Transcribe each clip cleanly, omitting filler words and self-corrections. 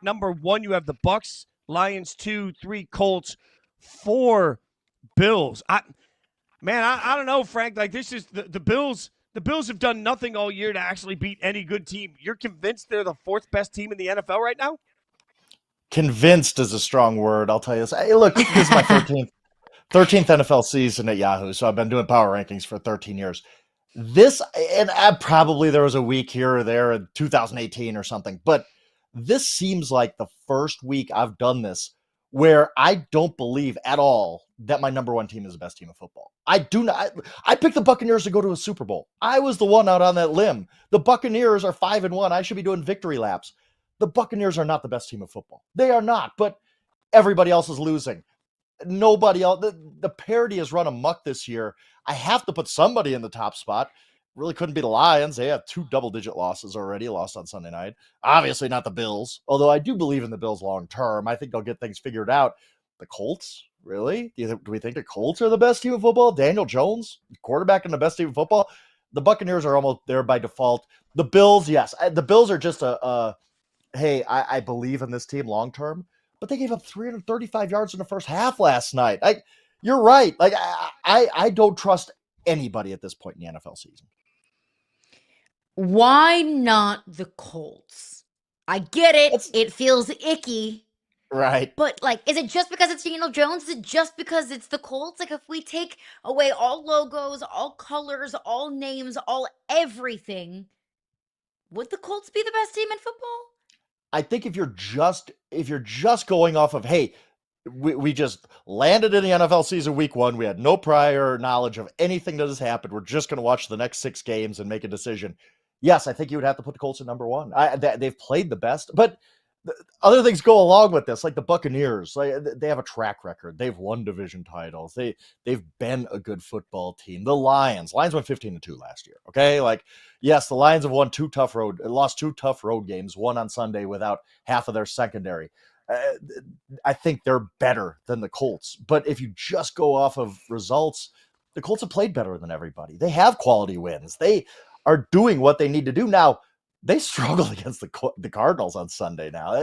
number 1, you have the Bucs, Lions 2, 3 Colts, 4 Bills. I don't know, Frank. Like, this is the Bills. The Bills have done nothing all year to actually beat any good team. You're convinced they're the 4th best team in the NFL right now? Convinced is a strong word. I'll tell you this. Hey, look, this is my 13th NFL season at Yahoo, so I've been doing power rankings for 13 years. Probably there was a week here or there in 2018 or something, but this seems like the first week I've done this where I don't believe at all that my number 1 team is the best team of football. I do not. I picked the Buccaneers to go to a Super Bowl. I was the one out on that limb. The Buccaneers are 5-1. I should be doing victory laps. The Buccaneers are not the best team of football. They are not, but everybody else is losing. Nobody else. The parity has run amok this year. I have to put somebody in the top spot. Really couldn't be the Lions. They have 2 double-digit losses already, lost on Sunday night. Obviously not the Bills, although I do believe in the Bills long term. I think they'll get things figured out. The Colts, really? Do we think the Colts are the best team of football? Daniel Jones, quarterback and the best team of football? The Buccaneers are almost there by default. The Bills, yes. The Bills are just hey, I believe in this team long term, but they gave up 335 yards in the first half last night. You're right. Like, I don't trust anybody at this point in the NFL season. Why not the Colts? I get it. It feels icky. Right. But, like, is it just because it's Daniel Jones? Is it just because it's the Colts? Like, if we take away all logos, all colors, all names, all everything, would the Colts be the best team in football? I think if you're just going off of, hey, we just landed in the NFL season week 1. We had no prior knowledge of anything that has happened. We're just going to watch the next 6 games and make a decision. Yes, I think you would have to put the Colts at number 1. They've played the best, but other things go along with this, like the Buccaneers. Like, they have a track record. They've won division titles. They've been a good football team. The Lions went 15-2 last year. Okay, like, yes, the Lions have lost 2 tough road games. One on Sunday without half of their secondary. I think they're better than the Colts. But if you just go off of results, the Colts have played better than everybody. They have quality wins. They are doing what they need to do. Now, they struggled against the Cardinals on Sunday. Now,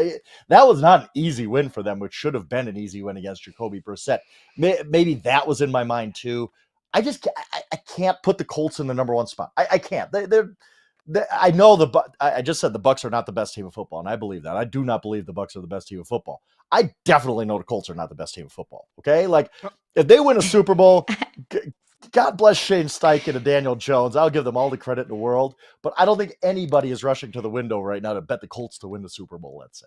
that was not an easy win for them, which should have been an easy win against Jacoby Brissett. Maybe that was in my mind too. I can't put the Colts in the number 1 spot. I can't. I know I just said the Bucs are not the best team of football, and I believe that. I do not believe the Bucs are the best team of football. I definitely know the Colts are not the best team of football. Okay, like, if they win a Super Bowl, God bless Shane Steichen and Daniel Jones. I'll give them all the credit in the world, but I don't think anybody is rushing to the window right now to bet the Colts to win the Super Bowl, let's say.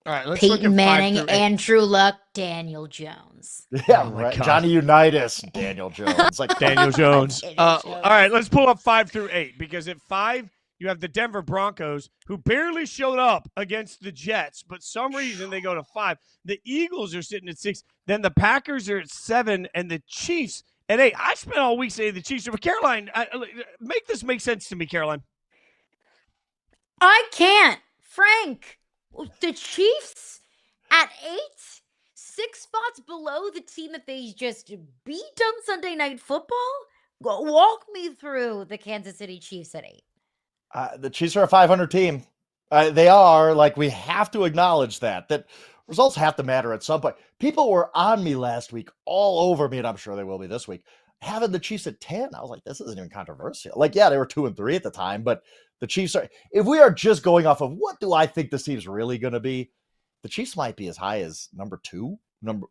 All right, let's Peyton look at Manning, 5 through 8. Andrew Luck, Daniel Jones. Yeah, Oh my right. God. Johnny Unitas, Daniel Jones. Like, Daniel Jones. Daniel All Jones. right, let's pull up 5 through 8, because at 5, you have the Denver Broncos, who barely showed up against the Jets, but some reason they go to 5. The Eagles are sitting at 6. Then the Packers are at 7, and the Chiefs at 8. I spent all week saying the Chiefs. But Caroline, make this make sense to me, Caroline. I can't. Frank, the Chiefs at 8? 6 spots below the team that they just beat on Sunday Night Football? Walk me through the Kansas City Chiefs at 8. The Chiefs are a 500 team. They are. Like, we have to acknowledge that results have to matter at some point. People were on me last week, all over me, and I'm sure they will be this week, having the Chiefs at 10. I was like, this isn't even controversial. Like, yeah, they were 2-3 at the time, but the Chiefs are, if we are just going off of what do I think this team's really going to be, the Chiefs might be as high as number 2,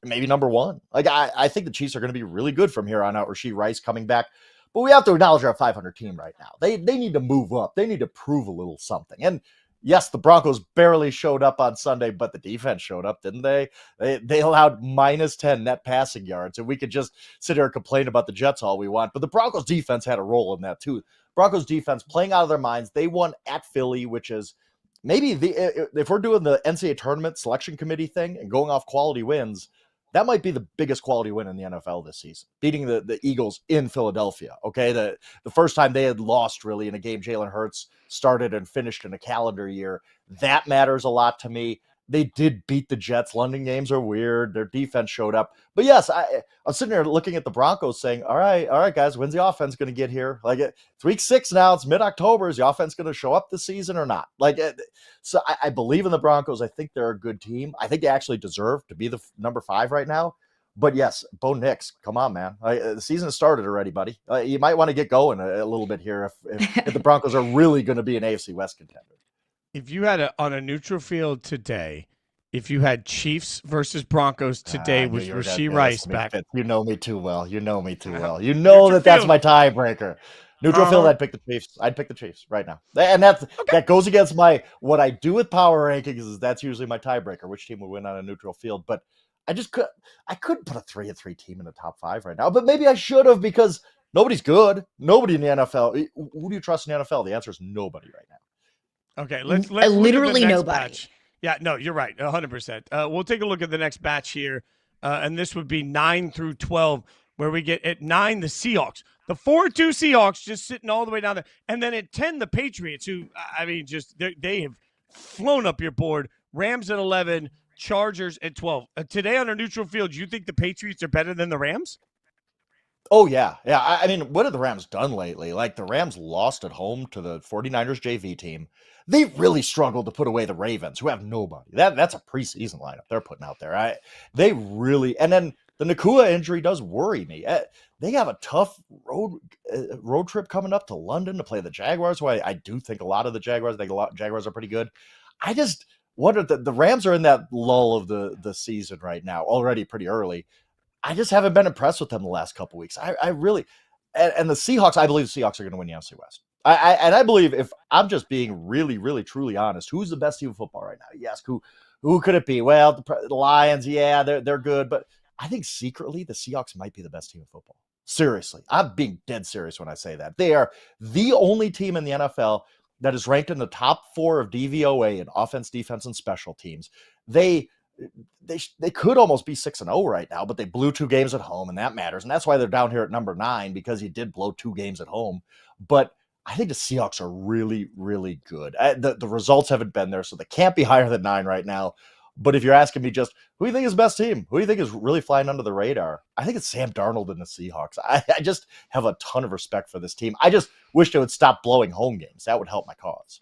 maybe number 1. Like, I think the Chiefs are going to be really good from here on out. Rashee Rice coming back. But we have to acknowledge they're a 500 team right now. They need to move up. They need to prove a little something. And yes, the Broncos barely showed up on Sunday, but the defense showed up, didn't they? They allowed -10 net passing yards, and we could just sit here and complain about the Jets all we want. But the Broncos defense had a role in that too. Broncos defense playing out of their minds. They won at Philly, which is maybe if we're doing the NCAA tournament selection committee thing and going off quality wins, that might be the biggest quality win in the NFL this season, beating the Eagles in Philadelphia. Okay, the first time they had lost really in a game Jalen Hurts started and finished in a calendar year. That matters a lot to me. they did beat the Jets. London games are weird. Their defense showed up. But yes, I'm sitting there looking at the Broncos saying, all right, guys, when's the offense going to get here? Like, it's week 6 now. It's mid-October. Is the offense going to show up this season or not? So I believe in the Broncos. I think they're a good team. I think they actually deserve to be the number 5 right now. But yes, Bo Nix, come on, man. The season has started already, buddy. You might want to get going a little bit here if the Broncos are really going to be an AFC West contender. If you had on a neutral field today, if you had Chiefs versus Broncos today with Rashee Rice back. You know me too well. You know me too well. You know that's my tiebreaker. Neutral field, I'd pick the Chiefs. I'd pick the Chiefs right now. And that goes against what I do with power rankings is that's usually my tiebreaker, which team would win on a neutral field. But I couldn't put a 3-3 team in the top 5 right now. But maybe I should have because nobody's good. Nobody in the NFL. Who do you trust in the NFL? The answer is nobody right now. Okay, let's literally nobody. Batch. Yeah, no, you're right, 100%. We'll take a look at the next batch here, and this would be 9 through 12, where we get at 9 the Seahawks, the 4-2 Seahawks, just sitting all the way down there, and then at 10 the Patriots, who just they have flown up your board. Rams at 11, Chargers at 12. Today on our neutral field, do you think the Patriots are better than the Rams? Oh, yeah. Yeah, I mean, what have the Rams done lately? Like, the Rams lost at home to the 49ers JV team. They really struggled to put away the Ravens, who have nobody. That's a preseason lineup they're putting out there. They really – and then the Nakua injury does worry me. They have a tough road trip coming up to London to play the Jaguars, who I do think a lot of the Jaguars – Jaguars are pretty good. I just wonder – the Rams are in that lull of the season right now, already pretty early. I just haven't been impressed with them the last couple weeks. I really – and the Seahawks, I believe the Seahawks are going to win the NFC West. I believe, if I'm just being really, really, truly honest, who's the best team of football right now? You ask who could it be? Well, the Lions, yeah, they're good. But I think secretly the Seahawks might be the best team of football. Seriously. I'm being dead serious when I say that. They are the only team in the NFL that is ranked in the top 4 of DVOA in offense, defense, and special teams. They could almost be 6-0 right now, but they blew 2 games at home, and that matters. And that's why they're down here at number 9, because he did blow 2 games at home. But I think the Seahawks are really, really good. The results haven't been there, so they can't be higher than 9 right now. But if you're asking me just, who do you think is the best team? Who do you think is really flying under the radar? I think it's Sam Darnold and the Seahawks. I just have a ton of respect for this team. I just wish they would stop blowing home games. That would help my cause.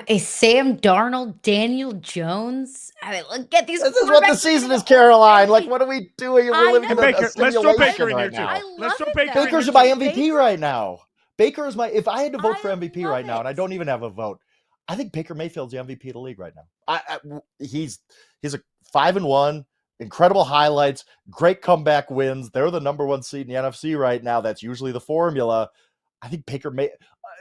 Is Sam Darnold, Daniel Jones? Look at these. This is what the season is, Caroline. Like, what are we doing? We're living in a let's throw Baker in right here now. too. Let's throw Baker. Baker's my MVP right now. Baker is if I had to vote for MVP right now, and I don't even have a vote, I think Baker Mayfield's the MVP of the league right now. He's a 5-1, incredible highlights, great comeback wins. They're the number 1 seed in the NFC right now. That's usually the formula. I think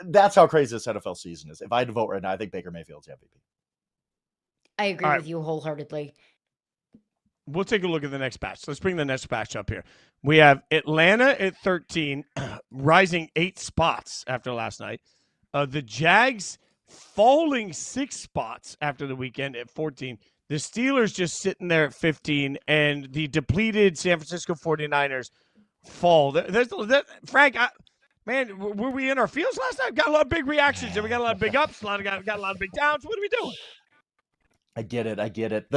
that's how crazy this NFL season is. If I had to vote right now, I think Baker Mayfield's the MVP. I agree with you wholeheartedly. We'll take a look at the next batch. Let's bring the next batch up here. We have Atlanta at 13, rising 8 spots after last night. The Jags falling 6 spots after the weekend at 14. The Steelers just sitting there at 15, and the depleted San Francisco 49ers fall. Frank, man, were we in our fields last night? Got a lot of big reactions, and we got a lot of big ups, got a lot of big downs. What are we doing? I get it.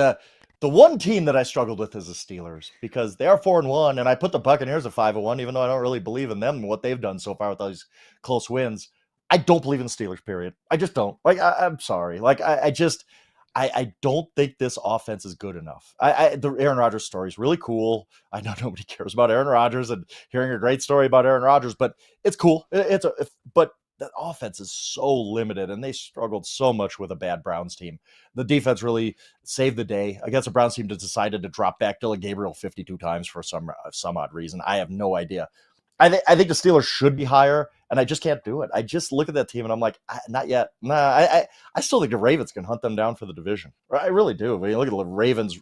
The one team that I struggled with is the Steelers, because they are 4-1, and I put the Buccaneers at 5-1, even though I don't really believe in them and what they've done so far with all these close wins. I don't believe in the Steelers, period. I just don't. Like, I'm sorry. Like, I don't think this offense is good enough. The Aaron Rodgers story is really cool. I know nobody cares about Aaron Rodgers and hearing a great story about Aaron Rodgers, but it's cool. But the offense is so limited, and they struggled so much with a bad Browns team. The defense really saved the day against a Browns team that decided to drop back Dylan Gabriel 52 times for some odd reason. I have no idea. I think the Steelers should be higher, and I just can't do it. I just look at that team, and I'm like, not yet. I still think the Ravens can hunt them down for the division. I really do. When you look at the Ravens'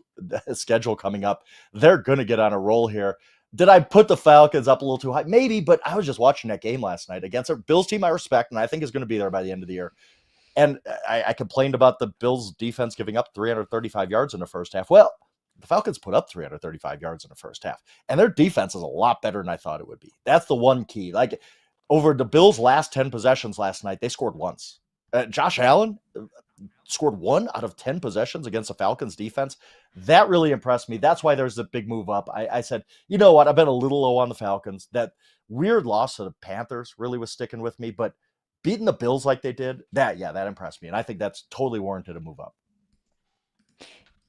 schedule coming up, they're going to get on a roll here. Did I put the Falcons up a little too high? Maybe, but I was just watching that game last night against a Bills team I respect, and I think is going to be there by the end of the year. And I complained about the Bills' defense giving up 335 yards in the first half. Well, the Falcons put up 335 yards in the first half, and their defense is a lot better than I thought it would be. That's the one key. Like, over the Bills' last 10 possessions last night, they scored once. Josh Allen, scored 1 out of 10 possessions against the Falcons defense. That really impressed me. That's why there's a big move up. I said, you know what? I've been a little low on the Falcons. That weird loss to the Panthers really was sticking with me, but beating the Bills like they did, that impressed me. And I think that's totally warranted a move up.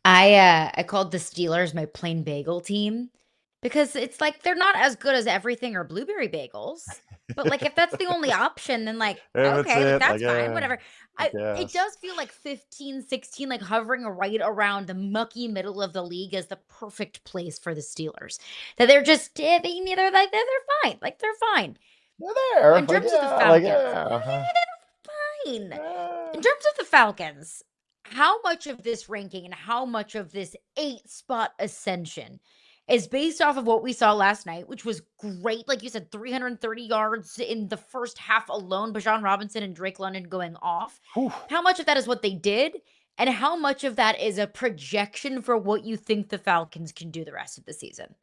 I called the Steelers my plain bagel team because it's like they're not as good as everything or blueberry bagels. But like if that's the only option, then like If it's okay, like it, that's fine, whatever. I It guess. does feel like 15, 16, like hovering right around the mucky middle of the league is the perfect place for the Steelers. That they're just they're fine. Like they're fine. They're there. In terms of the Falcons, fine. In terms of the Falcons, how much of this ranking and how much of this 8-spot ascension is based off of what we saw last night, which was great. Like you said, 330 yards in the first half alone, Bijan Robinson and Drake London going off. Whew. How much of that is what they did? And how much of that is a projection for what you think the Falcons can do the rest of the season?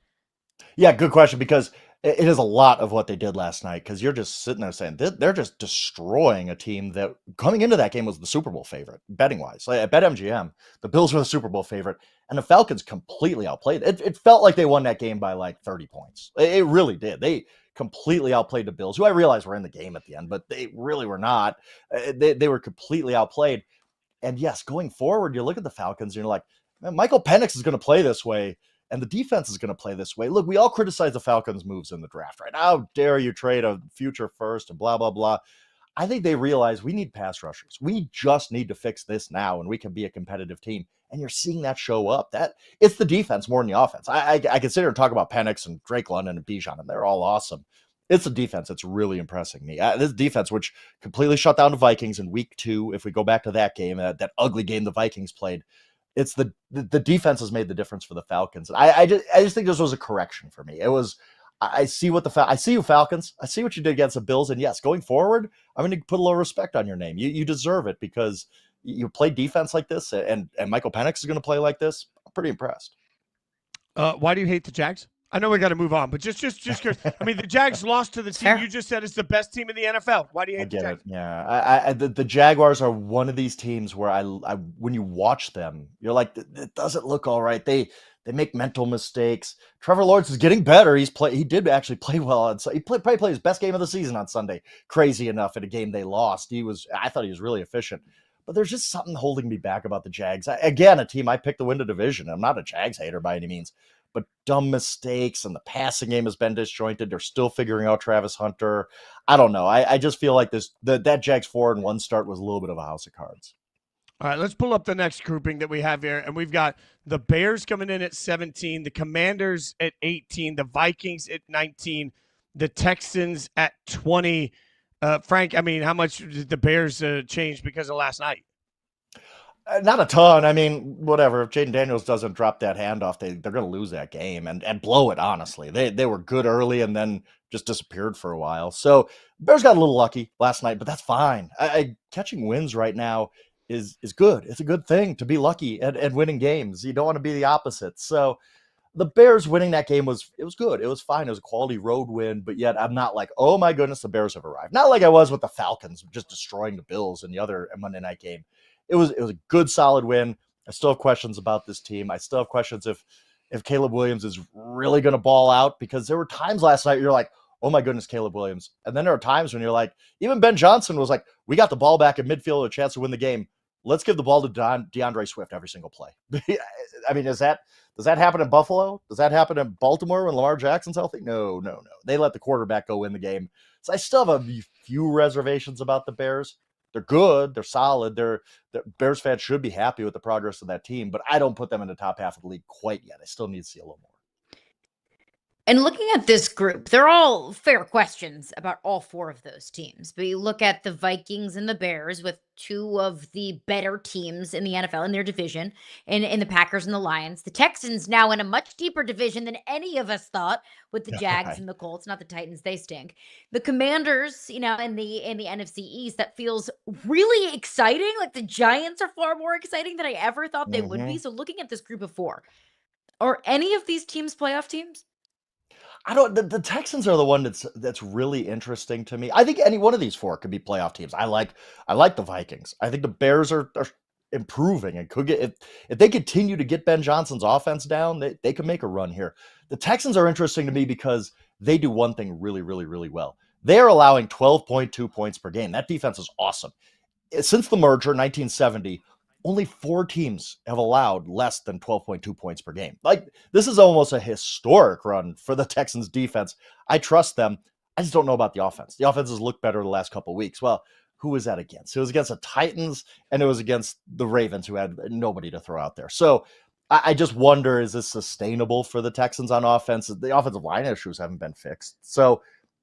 Yeah, good question, because it is a lot of what they did last night, because you're just sitting there saying they're just destroying a team that coming into that game was the Super Bowl favorite, betting wise. Like, at BetMGM, the Bills were the Super Bowl favorite, and the Falcons completely outplayed. It felt like they won that game by like 30 points. It really did. They completely outplayed the Bills, who I realized were in the game at the end, but they really were not. They were completely outplayed. And yes, going forward, you look at the Falcons and you're like, man, Michael Penix is going to play this way, and the defense is going to play this way. Look, we all criticize the Falcons' moves in the draft, right? How dare you trade a future first and blah, blah, blah. I think they realize we need pass rushers. We just need to fix this now, and we can be a competitive team. And you're seeing that show up. That it's the defense more than the offense. I can sit here and talk about Penix and Drake London and Bijan, and they're all awesome. It's the defense that's really impressing me. This defense, which completely shut down the Vikings in week 2, if we go back to that game, that ugly game the Vikings played, it's the defense has made the difference for the Falcons. And I just think this was a correction for me. It was, I see what I see you, Falcons. I see what you did against the Bills. And yes, going forward, I'm going to put a little respect on your name. You deserve it, because you play defense like this, and Michael Penix is going to play like this. I'm pretty impressed. Why do you hate the Jags? I know we got to move on, but just curious. I mean, the Jags lost to the team you just said is the best team in the NFL. Why do you hate the Jags? Yeah, the Jaguars are one of these teams where I when you watch them, you're like, it doesn't look all right. They make mental mistakes. Trevor Lawrence is getting better. He did actually play well. Probably played his best game of the season on Sunday. Crazy enough, in a game they lost, I thought he was really efficient. But there's just something holding me back about the Jags. Again, a team I picked to win the division. I'm not a Jags hater by any means, but dumb mistakes, and the passing game has been disjointed. They're still figuring out Travis Hunter. I don't know. I just feel like that Jags 4-1 start was a little bit of a house of cards. All right, let's pull up the next grouping that we have here. And we've got the Bears coming in at 17, the Commanders at 18, the Vikings at 19, the Texans at 20. Frank, I mean, how much did the Bears change because of last night? Not a ton. I mean, whatever. If Jaden Daniels doesn't drop that handoff, they're going to lose that game and blow it, honestly. They were good early and then just disappeared for a while. So Bears got a little lucky last night, but that's fine. Catching wins right now is good. It's a good thing to be lucky at winning games. You don't want to be the opposite. So the Bears winning that game was good. It was fine. It was a quality road win, but yet I'm not like, oh my goodness, the Bears have arrived. Not like I was with the Falcons, just destroying the Bills in the other Monday night game. It was a good, solid win. I still have questions about this team. I still have questions if Caleb Williams is really going to ball out, because there were times last night you're like, oh my goodness, Caleb Williams. And then there are times when you're like, even Ben Johnson was like, we got the ball back in midfield, a chance to win the game. Let's give the ball to DeAndre Swift every single play. I mean, does that happen in Buffalo? Does that happen in Baltimore when Lamar Jackson's healthy? No. They let the quarterback go win the game. So I still have a few reservations about the Bears. They're good. They're solid. Bears fans should be happy with the progress of that team, but I don't put them in the top half of the league quite yet. I still need to see a little more. And looking at this group, they're all fair questions about all 4 of those teams. But you look at the Vikings and the Bears with 2 of the better teams in the NFL in their division, in the Packers and the Lions. The Texans now in a much deeper division than any of us thought, with the Jags and the Colts, not the Titans, they stink. The Commanders, in the NFC East, that feels really exciting. Like the Giants are far more exciting than I ever thought they would be. So looking at this group of 4, are any of these teams playoff teams? I don't. The Texans are the one that's really interesting to me. I think any one of these four could be playoff teams. I like the Vikings. I think the Bears are improving and could get if they continue to get Ben Johnson's offense down, they could make a run here. The Texans are interesting to me because they do one thing really, really, really well. They are allowing 12.2 points per game. That defense is awesome. Since the merger, 1970, only 4 teams have allowed less than 12.2 points per game. Like, this is almost a historic run for the Texans defense. I trust them. I just don't know about the offense. The offense has looked better the last couple of weeks. Well, who was that against? It was against the Titans, and it was against the Ravens, who had nobody to throw out there. So I just wonder, is this sustainable for the Texans on offense? The offensive line issues haven't been fixed. So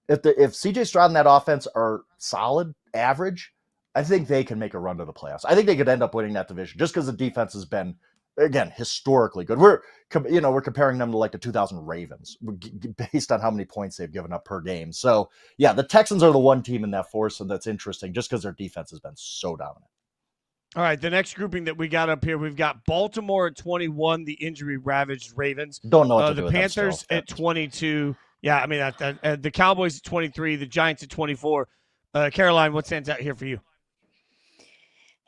if CJ Stroud and that offense are solid, average, I think they can make a run to the playoffs. I think they could end up winning that division just because the defense has been, again, historically good. We're comparing them to like the 2000 Ravens based on how many points they've given up per game. So yeah, the Texans are the one team in that foursome that's interesting just because their defense has been so dominant. All right, the next grouping that we got up here, we've got Baltimore at 21, the injury-ravaged Ravens. Don't know what to the do with Panthers them at 22. Yeah, I mean, the Cowboys at 23, the Giants at 24. Caroline, what stands out here for you?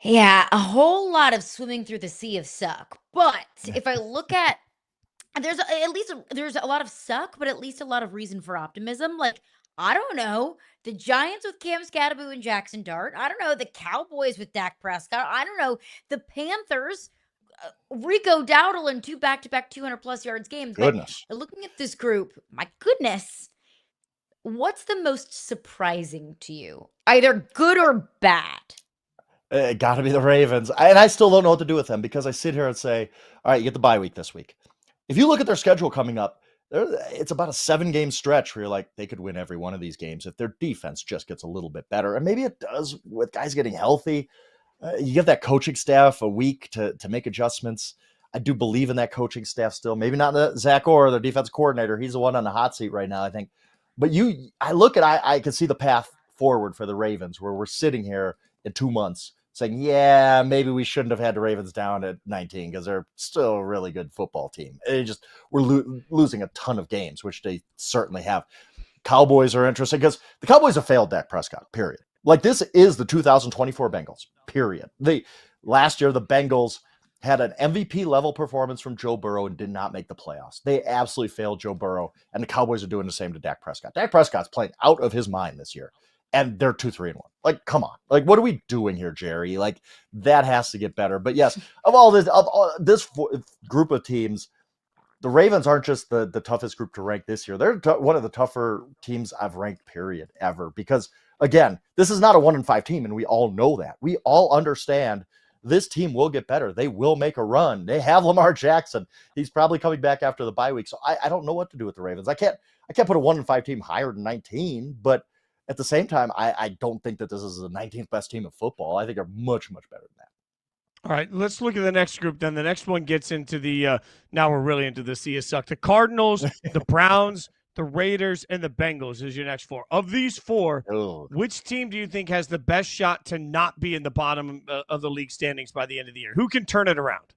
Yeah, a whole lot of swimming through the sea of suck. But if I look at there's a lot of suck, but at least a lot of reason for optimism. Like, I don't know, the Giants with Cam Scatterbo and Jackson Dart. I don't know, the Cowboys with Dak Prescott. I don't know, the Panthers, Rico Dowdle in 2 back-to-back 200-plus yards games. Goodness. But looking at this group, my goodness, what's the most surprising to you? Either good or bad? It got to be the Ravens. And I still don't know what to do with them because I sit here and say, all right, you get the bye week this week. If you look at their schedule coming up, it's about a 7-game stretch where you're like, they could win every one of these games if their defense just gets a little bit better. And maybe it does with guys getting healthy. You give that coaching staff a week to make adjustments. I do believe in that coaching staff still. Maybe not the Zach Orr, their defense coordinator. He's the one on the hot seat right now, I think. But I can see the path forward for the Ravens where we're sitting here in 2 months saying, yeah, maybe we shouldn't have had the Ravens down at 19 because they're still a really good football team. We're losing a ton of games, which they certainly have. Cowboys are interesting because the Cowboys have failed Dak Prescott, period. Like, this is the 2024 Bengals, period. Last year, the Bengals had an MVP level performance from Joe Burrow and did not make the playoffs. They absolutely failed Joe Burrow, and the Cowboys are doing the same to Dak Prescott. Dak Prescott's playing out of his mind this year. And they're 2-3-1. Like, come on. Like, what are we doing here, Jerry? Like, that has to get better. But yes, of this group of teams, the Ravens aren't just the toughest group to rank this year. They're one of the tougher teams I've ranked, period, ever. Because, again, this is not a 1-5 team, and we all know that. We all understand this team will get better. They will make a run. They have Lamar Jackson. He's probably coming back after the bye week. So I don't know what to do with the Ravens. I can't put a 1-5 team higher than 19, but at the same time, I don't think that this is the 19th best team in football. I think they're much, much better than that. All right, let's look at the next group then. The next one gets into the now we're really into the sea of suck. The Cardinals, the Browns, the Raiders, and the Bengals is your next 4. Of these 4, which team do you think has the best shot to not be in the bottom of the league standings by the end of the year? Who can turn it around?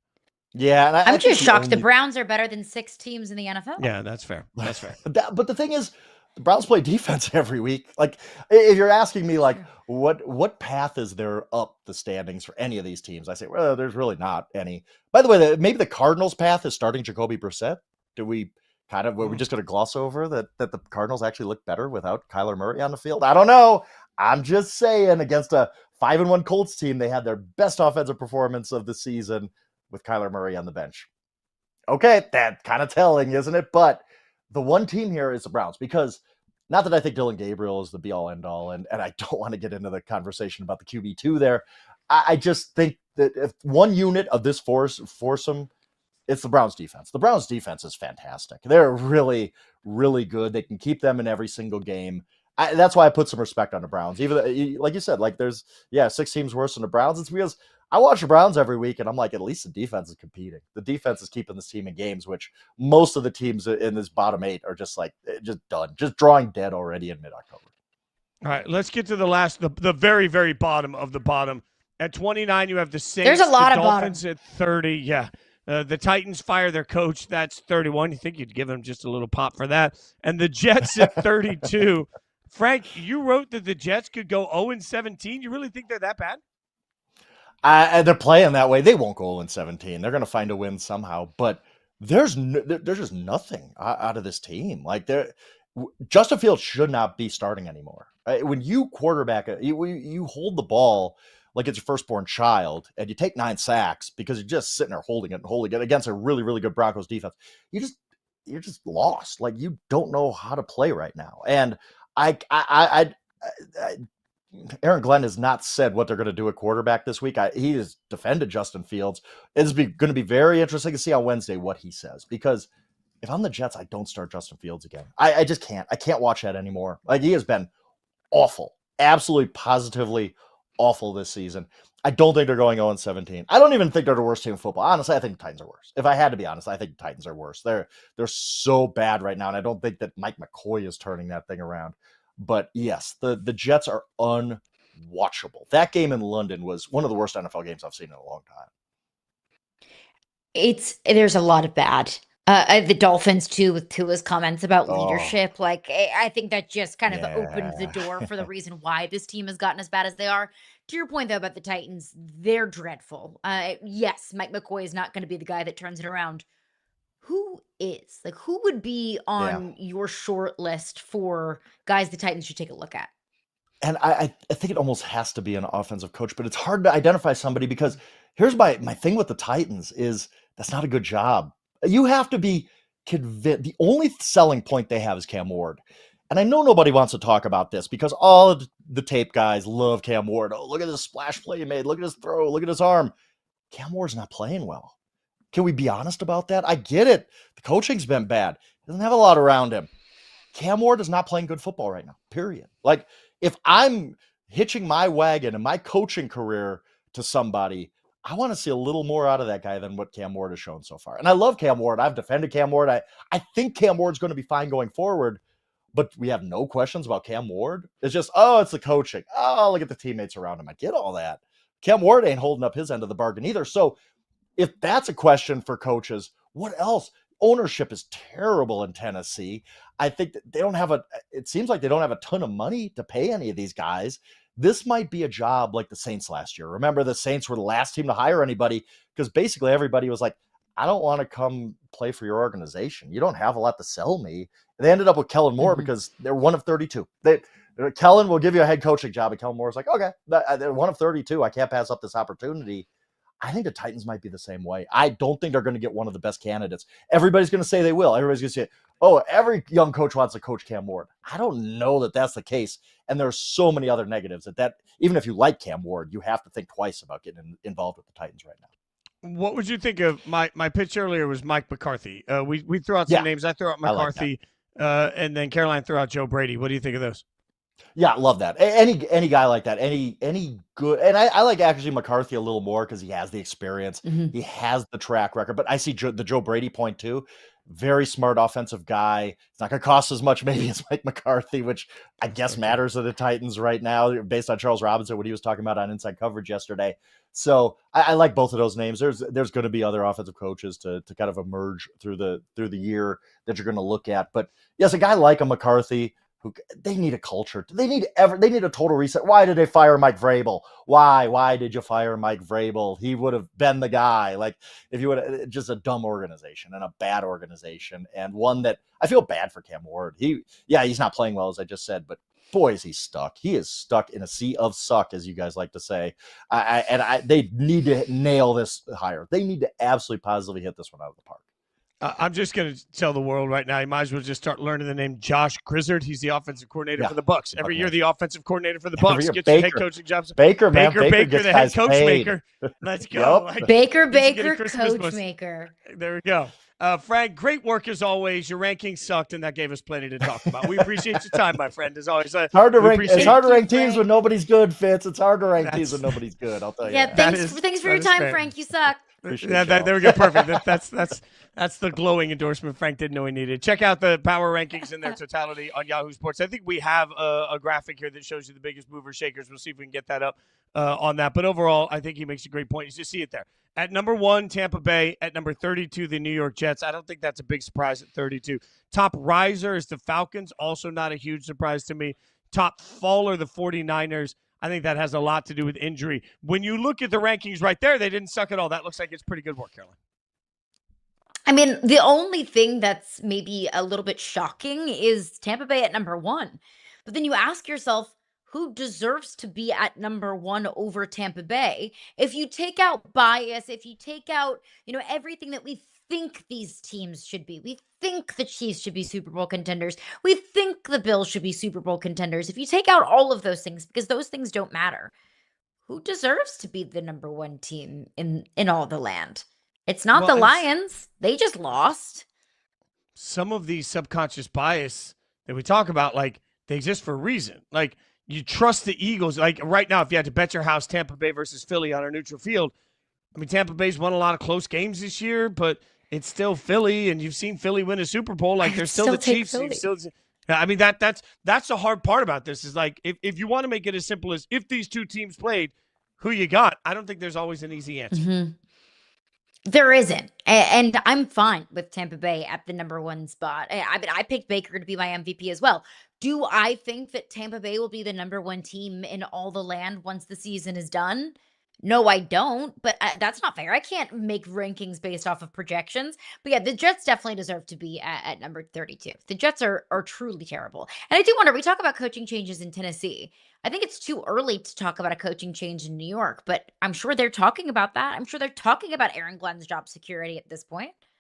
Yeah, and I'm just shocked the Browns are better than 6 teams in the NFL. Yeah, that's fair. That's fair. But the thing is, the Browns play defense every week. Like, if you're asking me, like, what path is there up the standings for any of these teams? I say, well, there's really not any. By the way, maybe the Cardinals' path is starting Jacoby Brissett. Were we just going to gloss over that the Cardinals actually look better without Kyler Murray on the field? I don't know. I'm just saying, against a 5-1 Colts team, they had their best offensive performance of the season with Kyler Murray on the bench. Okay, that's kind of telling, isn't it? But the one team here is the Browns, because not that I think Dylan Gabriel is the be-all, end-all, and I don't want to get into the conversation about the QB2 there. I just think that if one unit of this foursome, it's the Browns defense. The Browns defense is fantastic. They're really, really good. They can keep them in every single game. That's why I put some respect on the Browns. Even like you said, like there's 6 teams worse than the Browns. It's because I watch the Browns every week, and I'm like, at least the defense is competing. The defense is keeping this team in games, which most of the teams in this bottom 8 are just done, just drawing dead already in mid-October. All right, let's get to the very, very bottom of the bottom. At 29, you have the Saints. There's a lot the of Dolphins bottom. at 30. Yeah. The Titans fire their coach. That's 31. You think you'd give them just a little pop for that. And the Jets at 32. Frank, you wrote that the Jets could go 0-17. You really think they're that bad? They're playing that way. They won't go 0-17. They're going to find a win somehow. But there's just nothing out of this team. Like Justin Fields should not be starting anymore. When you quarterback, you hold the ball like it's your firstborn child, and you take 9 sacks because you're just sitting there holding it against a really, really good Broncos defense. You're just lost. Like, you don't know how to play right now. And Aaron Glenn has not said what they're going to do at quarterback this week. He has defended Justin Fields. It's going to be very interesting to see on Wednesday what he says, because if I'm the Jets, I don't start Justin Fields again. I just can't. I can't watch that anymore. Like, he has been awful, absolutely positively awful this season. I don't think they're going 0-17. I don't even think they're the worst team in football. Honestly, I think the Titans are worse. If I had to be honest, I think the Titans are worse. They're so bad right now, and I don't think that Mike McCoy is turning that thing around. But yes, the Jets are unwatchable. That game in London was one of the worst NFL games I've seen in a long time. There's a lot of bad. The Dolphins too, with Tua's comments about leadership. Like, I think that just kind of opened the door for the reason why this team has gotten as bad as they are. To your point though about the Titans, they're dreadful. Yes, Mike McCoy is not going to be the guy that turns it around. Who is? Like, who would be on your short list for guys the Titans should take a look at? And I think it almost has to be an offensive coach, but it's hard to identify somebody, because here's my thing with the Titans is that's not a good job. You have to be convinced. The only selling point they have is Cam Ward. And I know nobody wants to talk about this because all of the tape guys love Cam Ward. Oh, look at this splash play he made. Look at his throw. Look at his arm. Cam Ward's not playing well. Can we be honest about that? I get it. The coaching's been bad. He doesn't have a lot around him. Cam Ward is not playing good football right now, period. Like, if I'm hitching my wagon and my coaching career to somebody, I want to see a little more out of that guy than what Cam Ward has shown so far. And I love Cam Ward. I've defended Cam Ward. I think Cam Ward's going to be fine going forward, but we have no questions about Cam Ward. It's just, it's the coaching. Oh, look at the teammates around him. I get all that. Cam Ward ain't holding up his end of the bargain either. So if that's a question for coaches, what else? Ownership is terrible in Tennessee. I think that it seems like they don't have a ton of money to pay any of these guys. This might be a job like the Saints last year. Remember, the Saints were the last team to hire anybody because basically everybody was like, I don't want to come play for your organization. You don't have a lot to sell me. They ended up with Kellen Moore because they're one of 32. Kellen will give you a head coaching job, and Kellen Moore's like, okay, they're one of 32. I can't pass up this opportunity. I think the Titans might be the same way. I don't think they're going to get one of the best candidates. Everybody's going to say they will. Everybody's going to say, every young coach wants to coach Cam Ward. I don't know that that's the case. And there's so many other negatives that even if you like Cam Ward, you have to think twice about getting involved with the Titans right now. What would you think of my pitch earlier was Mike McCarthy. We threw out some names. I threw out McCarthy, and then Caroline threw out Joe Brady. What do you think of those? Yeah, I love that. Any guy like that, any good, and I like actually McCarthy a little more because he has the experience, he has the track record. But I see the Joe Brady point too. Very smart offensive guy. It's not going to cost as much maybe as Mike McCarthy, which I guess matters to the Titans right now, based on Charles Robinson, what he was talking about on Inside Coverage yesterday. So I like both of those names. There's going to be other offensive coaches to kind of emerge through the year that you're going to look at. But yes, a guy like a McCarthy. They need a culture. They need a total reset. Why did they fire Mike Vrabel? Why did you fire Mike Vrabel? He would have been the guy. Like, if you would, just a dumb organization and a bad organization, and one that I feel bad for Cam Ward. He's not playing well, as I just said, but boy, is he stuck. He is stuck in a sea of suck, as you guys like to say. They need to nail this hire. They need to absolutely positively hit this one out of the park. I'm just going to tell the world right now, you might as well just start learning the name Josh Grizzard. He's the offensive coordinator for the Bucs. Every year, the offensive coordinator for the Bucs gets your head coaching jobs. Baker, the head coach maker. Let's go. Yep. Baker, coach maker. There we go. Frank, great work as always. Your rankings sucked, and that gave us plenty to talk about. We appreciate your time, my friend, as always. It's hard to rank teams when nobody's good, Fitz. It's hard to rank teams when nobody's good, I'll tell you. Yeah, thanks for your time, fair. Frank. You suck. There we go. Perfect. That's the glowing endorsement Frank didn't know he needed. Check out the power rankings in their totality on Yahoo Sports. I think we have a graphic here that shows you the biggest movers, shakers. We'll see if we can get that up on that. But overall, I think he makes a great point. You just see it there. At number 1, Tampa Bay. At number 32, the New York Jets. I don't think that's a big surprise at 32. Top riser is the Falcons. Also not a huge surprise to me. Top faller, the 49ers. I think that has a lot to do with injury. When you look at the rankings right there, they didn't suck at all. That looks like it's pretty good work, Caroline. I mean, the only thing that's maybe a little bit shocking is Tampa Bay at number 1. But then you ask yourself, who deserves to be at number 1 over Tampa Bay? If you take out bias, if you take out, everything that we think these teams should be. We think the Chiefs should be Super Bowl contenders. We think the Bills should be Super Bowl contenders. If you take out all of those things, because those things don't matter, who deserves to be the number 1 team in all the land? It's not the Lions. They just lost. Some of these subconscious bias that we talk about, like, they exist for a reason. Like, you trust the Eagles. Like, right now, if you had to bet your house Tampa Bay versus Philly on a neutral field, I mean, Tampa Bay's won a lot of close games this year, but it's still Philly, and you've seen Philly win a Super Bowl. Like, they're still the Chiefs. I mean, that's the hard part about this is, like, if you want to make it as simple as if these two teams played, who you got? I don't think there's always an easy answer. Mm-hmm. There isn't. And I'm fine with Tampa Bay at the number 1 spot. I mean, I picked Baker to be my MVP as well. Do I think that Tampa Bay will be the number 1 team in all the land once the season is done? No, I don't, but that's not fair. I can't make rankings based off of projections. But yeah, the Jets definitely deserve to be at number 32. The Jets are truly terrible. And I do wonder, we talk about coaching changes in Tennessee. I think it's too early to talk about a coaching change in New York, but I'm sure they're talking about that. I'm sure they're talking about Aaron Glenn's job security at this point.